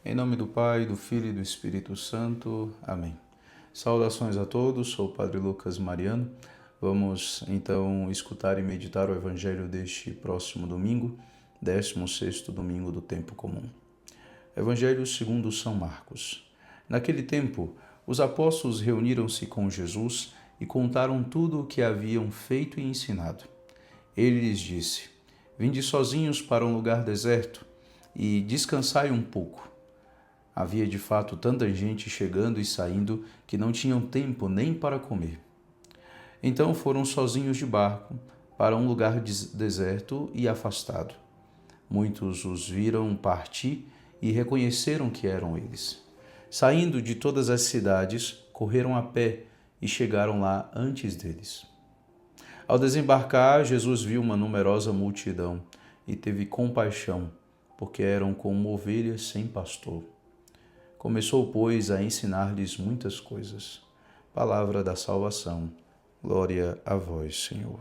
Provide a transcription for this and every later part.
Em nome do Pai, do Filho e do Espírito Santo. Amém. Saudações a todos, sou o Padre Lucas Mariano. Vamos então escutar e meditar o Evangelho deste próximo domingo, 16º domingo do tempo comum. Evangelho segundo São Marcos. Naquele tempo, os apóstolos reuniram-se com Jesus e contaram tudo o que haviam feito e ensinado. Ele lhes disse: Vinde sozinhos para um lugar deserto e descansai um pouco. Havia de fato tanta gente chegando e saindo que não tinham tempo nem para comer. Então foram sozinhos de barco para um lugar deserto e afastado. Muitos os viram partir e reconheceram que eram eles. Saindo de todas as cidades, correram a pé e chegaram lá antes deles. Ao desembarcar, Jesus viu uma numerosa multidão e teve compaixão, porque eram como ovelhas sem pastor. Começou, pois, a ensinar-lhes muitas coisas. Palavra da salvação. Glória a vós, Senhor.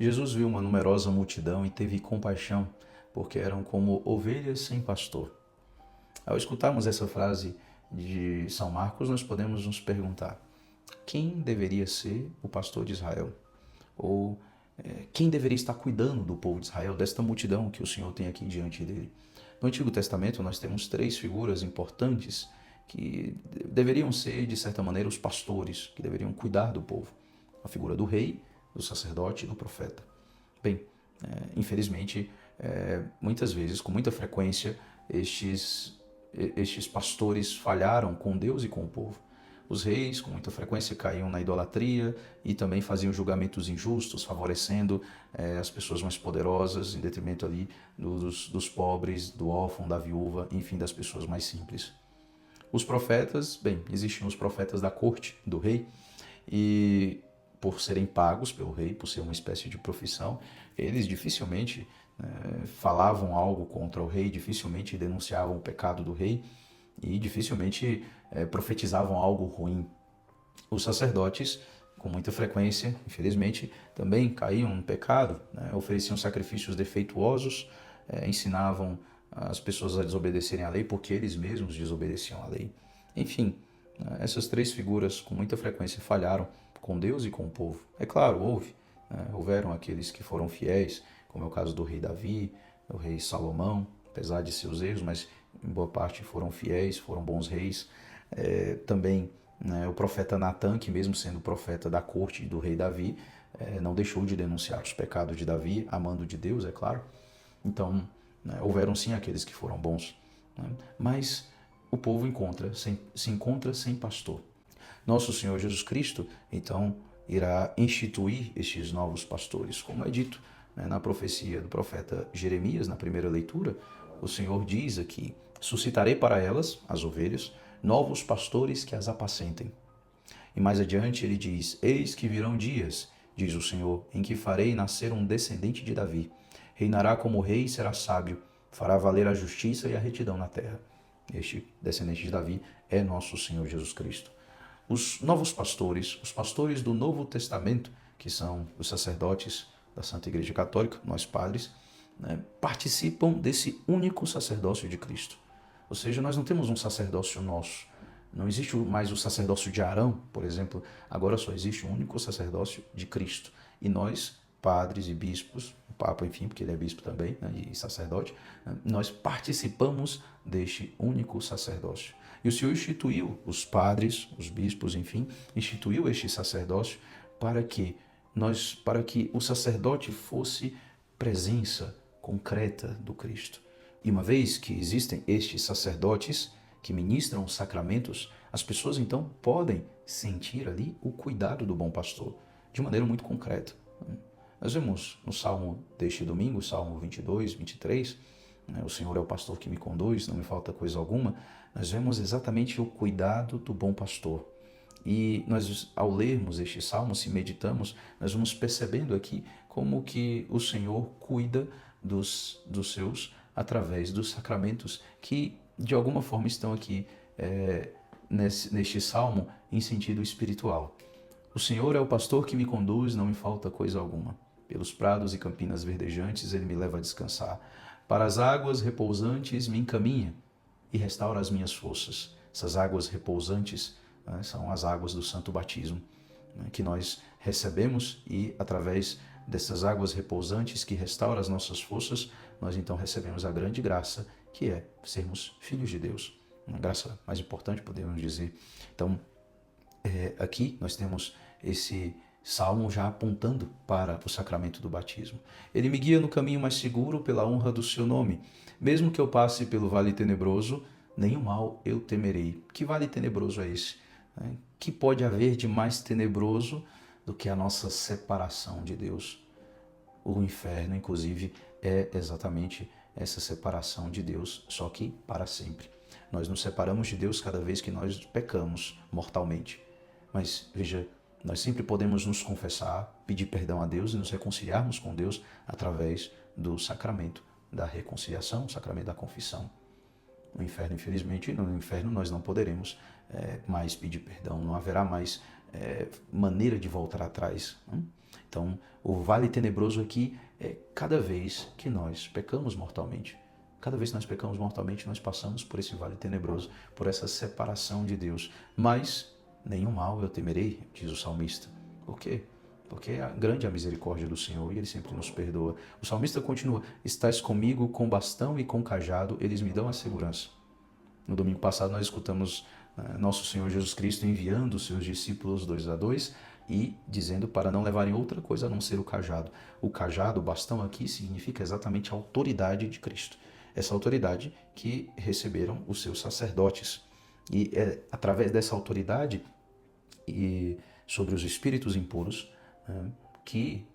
Jesus viu uma numerosa multidão e teve compaixão, porque eram como ovelhas sem pastor. Ao escutarmos essa frase de São Marcos, nós podemos nos perguntar: quem deveria ser o pastor de Israel? Ou quem deveria estar cuidando do povo de Israel, desta multidão que o Senhor tem aqui diante dele? No Antigo Testamento nós temos três figuras importantes que deveriam ser, de certa maneira, os pastores, que deveriam cuidar do povo. A figura do rei, do sacerdote e do profeta. Bem, infelizmente, muitas vezes, com muita frequência, estes pastores falharam com Deus e com o povo. Os reis, com muita frequência, caíam na idolatria e também faziam julgamentos injustos, favorecendo as pessoas mais poderosas, em detrimento ali dos pobres, do órfão, da viúva, enfim, das pessoas mais simples. Os profetas, bem, existiam os profetas da corte do rei e, por serem pagos pelo rei, por ser uma espécie de profissão, eles dificilmente falavam algo contra o rei, dificilmente denunciavam o pecado do rei e dificilmente profetizavam algo ruim. Os sacerdotes, com muita frequência, infelizmente, também caíam no pecado, ofereciam sacrifícios defeituosos, ensinavam as pessoas a desobedecerem à lei porque eles mesmos desobedeciam à lei. Enfim, essas três figuras com muita frequência falharam com Deus e com o povo. É claro, houveram aqueles que foram fiéis, como é o caso do rei Davi, do rei Salomão, apesar de seus erros, mas em boa parte foram fiéis, foram bons reis. Também o profeta Natã, que mesmo sendo profeta da corte do rei Davi, não deixou de denunciar os pecados de Davi, amando de Deus, é claro. Então, houveram sim aqueles que foram bons, mas o povo se encontra sem pastor. Nosso Senhor Jesus Cristo, então, irá instituir estes novos pastores, como é dito na profecia do profeta Jeremias, na primeira leitura. O Senhor diz aqui: suscitarei para elas, as ovelhas, novos pastores que as apacentem. E mais adiante ele diz: eis que virão dias, diz o Senhor, em que farei nascer um descendente de Davi. Reinará como rei e será sábio, fará valer a justiça e a retidão na terra. Este descendente de Davi é nosso Senhor Jesus Cristo. Os novos pastores, os pastores do Novo Testamento, que são os sacerdotes da Santa Igreja Católica, nós padres, participam desse único sacerdócio de Cristo. Ou seja, nós não temos um sacerdócio nosso. Não existe mais o sacerdócio de Arão, por exemplo. Agora só existe um único sacerdócio de Cristo. E nós, padres e bispos, o Papa, enfim, porque ele é bispo também, e sacerdote, nós participamos deste único sacerdócio. E o Senhor instituiu os padres, os bispos, enfim, instituiu este sacerdócio para que o sacerdote fosse presença concreta do Cristo. E uma vez que existem estes sacerdotes que ministram os sacramentos, as pessoas então podem sentir ali o cuidado do bom pastor, de maneira muito concreta. Nós vemos no Salmo deste domingo, Salmo 22, 23, o Senhor é o pastor que me conduz, não me falta coisa alguma. Nós vemos exatamente o cuidado do bom pastor. E nós, ao lermos este salmo, se meditamos, nós vamos percebendo aqui como que o Senhor cuida dos seus através dos sacramentos que, de alguma forma, estão aqui neste salmo em sentido espiritual. O Senhor é o pastor que me conduz, não me falta coisa alguma. Pelos prados e campinas verdejantes ele me leva a descansar. Para as águas repousantes me encaminha. e restaura as minhas forças. Essas águas repousantes, né, são as águas do Santo Batismo, né, que nós recebemos, e através dessas águas repousantes que restauram as nossas forças, nós então recebemos a grande graça, que é sermos filhos de Deus. Uma graça mais importante, podemos dizer. Então, aqui nós temos esse salmo já apontando para o sacramento do batismo. Ele me guia no caminho mais seguro pela honra do seu nome. Mesmo que eu passe pelo vale tenebroso, nenhum mal eu temerei. Que vale tenebroso é esse? Que pode haver de mais tenebroso do que a nossa separação de Deus? O inferno, inclusive, é exatamente essa separação de Deus, só que para sempre. Nós nos separamos de Deus cada vez que nós pecamos mortalmente. Mas veja, nós sempre podemos nos confessar, pedir perdão a Deus e nos reconciliarmos com Deus através do sacramento da reconciliação, o sacramento da confissão. No inferno, infelizmente, no inferno nós não poderemos mais pedir perdão, não haverá mais maneira de voltar atrás. Então, o vale tenebroso aqui é cada vez que nós pecamos mortalmente. Cada vez que nós pecamos mortalmente, nós passamos por esse vale tenebroso, por essa separação de Deus. Mas nenhum mal eu temerei, diz o salmista. Por quê? Porque é grande a misericórdia do Senhor e Ele sempre nos perdoa. O salmista continua: estás comigo com bastão e com cajado, eles me dão a segurança. No domingo passado nós escutamos nosso Senhor Jesus Cristo enviando os seus discípulos 2 a 2 e dizendo para não levarem outra coisa a não ser o cajado. O cajado, o bastão aqui, significa exatamente a autoridade de Cristo. Essa autoridade que receberam os seus sacerdotes. E é através dessa autoridade e sobre os espíritos impuros que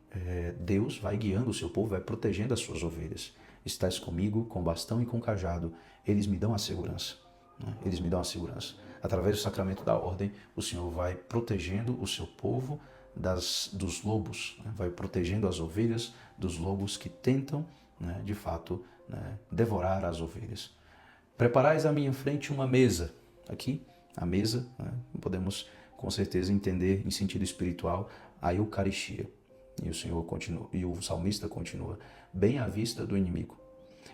Deus vai guiando o seu povo, vai protegendo as suas ovelhas. Estás comigo com bastão e com cajado, eles me dão a segurança. Eles me dão a segurança. Através do sacramento da ordem, o Senhor vai protegendo o seu povo dos lobos, vai protegendo as ovelhas dos lobos que tentam, de fato, devorar as ovelhas. Preparais à minha frente uma mesa. Aqui, a mesa, podemos com certeza entender em sentido espiritual a Eucaristia. E o Senhor continua, e o salmista continua: bem à vista do inimigo.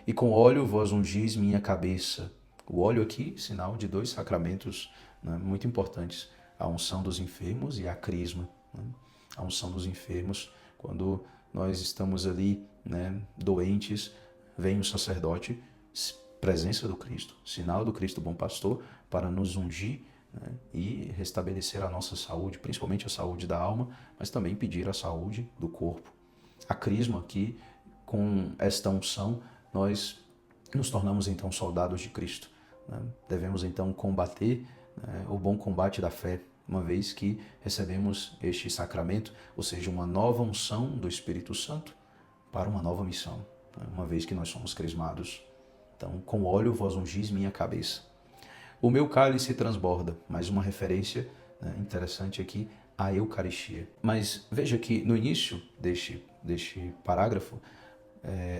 E com óleo vós ungis minha cabeça. O óleo aqui, sinal de dois sacramentos muito importantes: a unção dos enfermos e a crisma. A unção dos enfermos, quando nós estamos ali doentes, vem o sacerdote, presença do Cristo, sinal do Cristo bom pastor, para nos ungir e restabelecer a nossa saúde, principalmente a saúde da alma, mas também pedir a saúde do corpo. A crisma aqui, com esta unção, nós nos tornamos então soldados de Cristo. Devemos então combater o bom combate da fé, uma vez que recebemos este sacramento, ou seja, uma nova unção do Espírito Santo para uma nova missão, uma vez que nós somos crismados. Então, com óleo vós ungis minha cabeça. O meu cálice transborda. Mais uma referência interessante aqui à Eucaristia. Mas veja que no início deste parágrafo,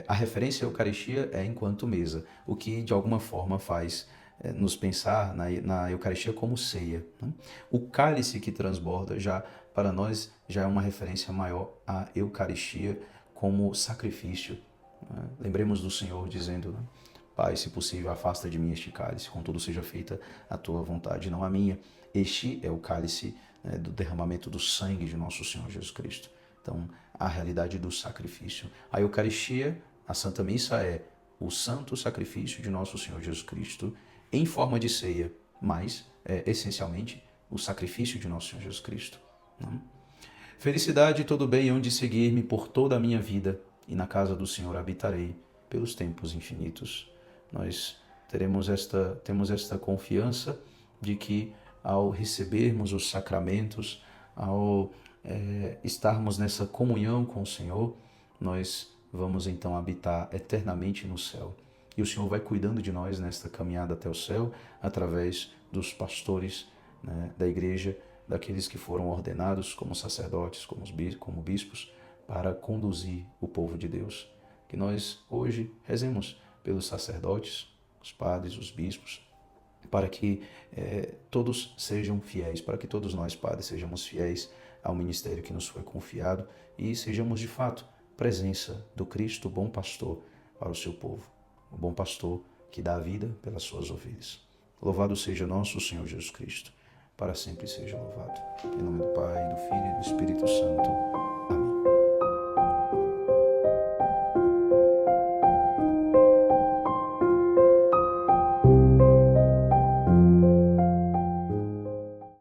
a referência à Eucaristia é enquanto mesa, o que de alguma forma faz nos pensar na Eucaristia como ceia. O cálice que transborda, já para nós, já é uma referência maior à Eucaristia como sacrifício. Lembremos do Senhor dizendo: Pai, se possível, afasta de mim este cálice, contudo seja feita a tua vontade, não a minha. Este é o cálice do derramamento do sangue de nosso Senhor Jesus Cristo. Então, a realidade do sacrifício. A Eucaristia, a Santa Missa, é o santo sacrifício de nosso Senhor Jesus Cristo em forma de ceia, mas é essencialmente o sacrifício de nosso Senhor Jesus Cristo. Felicidade e todo bem hão de seguir-me por toda a minha vida, e na casa do Senhor habitarei pelos tempos infinitos. Nós temos esta confiança de que ao recebermos os sacramentos, ao estarmos nessa comunhão com o Senhor, nós vamos então habitar eternamente no céu. E o Senhor vai cuidando de nós nesta caminhada até o céu, através dos pastores da igreja, daqueles que foram ordenados como sacerdotes, como bispos, para conduzir o povo de Deus. Que nós hoje rezemos pelos sacerdotes, os padres, os bispos, para que todos sejam fiéis, para que todos nós, padres, sejamos fiéis ao ministério que nos foi confiado e sejamos, de fato, presença do Cristo, bom pastor, para o seu povo. O bom pastor que dá a vida pelas suas ovelhas. Louvado seja nosso Senhor Jesus Cristo, para sempre seja louvado. Em nome do Pai, do Filho e do Espírito Santo.